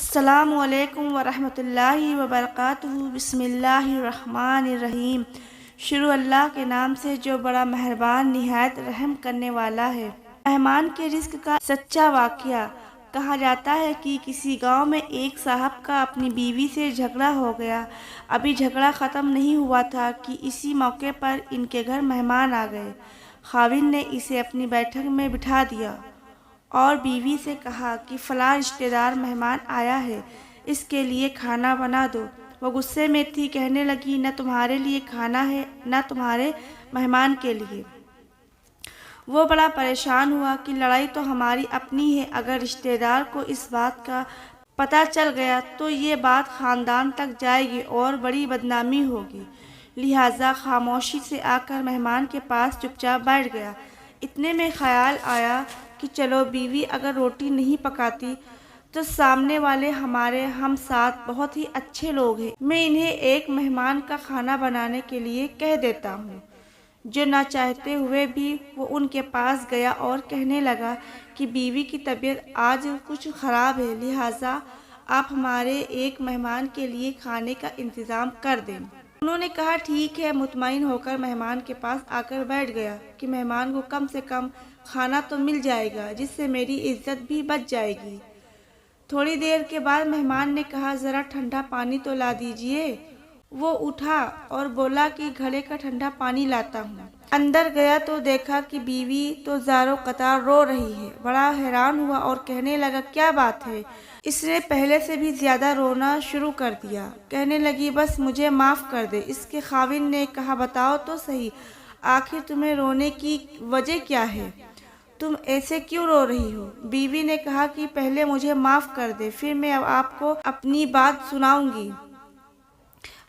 السلام علیکم ورحمۃ اللہ وبرکاتہ۔ بسم اللہ الرحمن الرحیم۔ شروع اللہ کے نام سے جو بڑا مہربان نہایت رحم کرنے والا ہے۔ مہمان کے رزق کا سچا واقعہ۔ کہا جاتا ہے کہ کسی گاؤں میں ایک صاحب کا اپنی بیوی سے جھگڑا ہو گیا۔ ابھی جھگڑا ختم نہیں ہوا تھا کہ اسی موقع پر ان کے گھر مہمان آ گئے۔ خاوند نے اسے اپنی بیٹھک میں بٹھا دیا اور بیوی سے کہا کہ فلاں رشتہ دار مہمان آیا ہے، اس کے لیے کھانا بنا دو۔ وہ غصے میں تھی، کہنے لگی نہ تمہارے لیے کھانا ہے نہ تمہارے مہمان کے لیے۔ وہ بڑا پریشان ہوا کہ لڑائی تو ہماری اپنی ہے، اگر رشتہ دار کو اس بات کا پتہ چل گیا تو یہ بات خاندان تک جائے گی اور بڑی بدنامی ہوگی، لہٰذا خاموشی سے آ کر مہمان کے پاس چپ چاپ بیٹھ گیا۔ اتنے میں خیال آیا کہ چلو بیوی اگر روٹی نہیں پکاتی تو سامنے والے ہمارے ہم ساتھ بہت ہی اچھے لوگ ہیں، میں انہیں ایک مہمان کا کھانا بنانے کے لیے کہہ دیتا ہوں۔ جو نہ چاہتے ہوئے بھی وہ ان کے پاس گیا اور کہنے لگا کہ بیوی کی طبیعت آج کچھ خراب ہے، لہٰذا آپ ہمارے ایک مہمان کے لیے کھانے کا انتظام کر دیں۔ انہوں نے کہا ٹھیک ہے۔ مطمئن ہو کر مہمان کے پاس آ کر بیٹھ گیا کہ مہمان کو کم سے کم کھانا تو مل جائے گا جس سے میری عزت بھی بچ جائے گی۔ تھوڑی دیر کے بعد مہمان نے کہا ذرا ٹھنڈا پانی تو لا دیجیے۔ وہ اٹھا اور بولا کہ گھڑے کا ٹھنڈا پانی لاتا ہوں۔ اندر گیا تو دیکھا کہ بیوی تو زاروں قطار رو رہی ہے۔ بڑا حیران ہوا اور کہنے لگا کیا بات ہے؟ اس نے پہلے سے بھی زیادہ رونا شروع کر دیا۔ کہنے لگی بس مجھے معاف کر دے۔ اس کے خاوند نے کہا بتاؤ تو صحیح، آخر تمہیں رونے کی وجہ کیا ہے؟ تم ایسے کیوں رو رہی ہو؟ بیوی نے کہا کہ پہلے مجھے معاف کر دے، پھر میں آپ کو اپنی بات سناؤں گی۔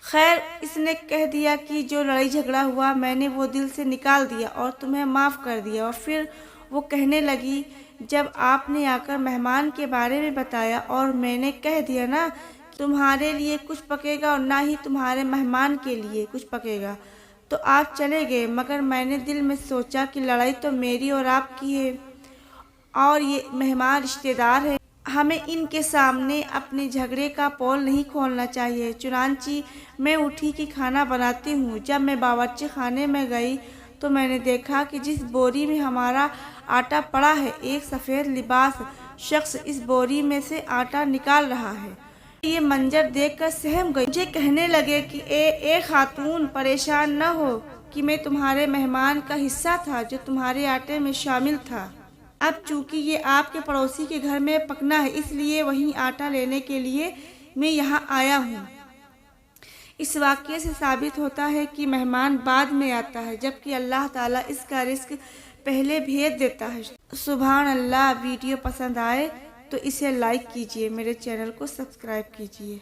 خیر، اس نے کہہ دیا کہ جو لڑائی جھگڑا ہوا میں نے وہ دل سے نکال دیا اور تمہیں معاف کر دیا۔ اور پھر وہ کہنے لگی جب آپ نے آ کر مہمان کے بارے میں بتایا اور میں نے کہہ دیا نا تمہارے لیے کچھ پکے گا اور نہ ہی تمہارے مہمان کے لیے کچھ پکے گا تو آپ چلے گئے، مگر میں نے دل میں سوچا کہ لڑائی تو میری اور آپ کی ہے اور یہ مہمان رشتہ دار ہے، ہمیں ان کے سامنے اپنے جھگڑے کا پول نہیں کھولنا چاہیے۔ چنانچہ میں اٹھی کہ کھانا بناتی ہوں۔ جب میں باورچی خانے میں گئی تو میں نے دیکھا کہ جس بوری میں ہمارا آٹا پڑا ہے ایک سفید لباس شخص اس بوری میں سے آٹا نکال رہا ہے۔ یہ منظر دیکھ کر سہم گئی۔ مجھے کہنے لگے کہ اے خاتون پریشان نہ ہو کہ میں تمہارے مہمان کا حصہ تھا جو تمہارے آٹے میں شامل تھا۔ اب چونکہ یہ آپ کے پڑوسی کے گھر میں پکنا ہے اس لیے وہیں آٹا لینے کے لیے میں یہاں آیا ہوں۔ اس واقعے سے ثابت ہوتا ہے کہ مہمان بعد میں آتا ہے جبکہ اللہ تعالیٰ اس کا رزق پہلے بھیج دیتا ہے۔ سبحان اللہ۔ ویڈیو پسند آئے تو اسے لائک کیجیے، میرے چینل کو سبسکرائب کیجیے۔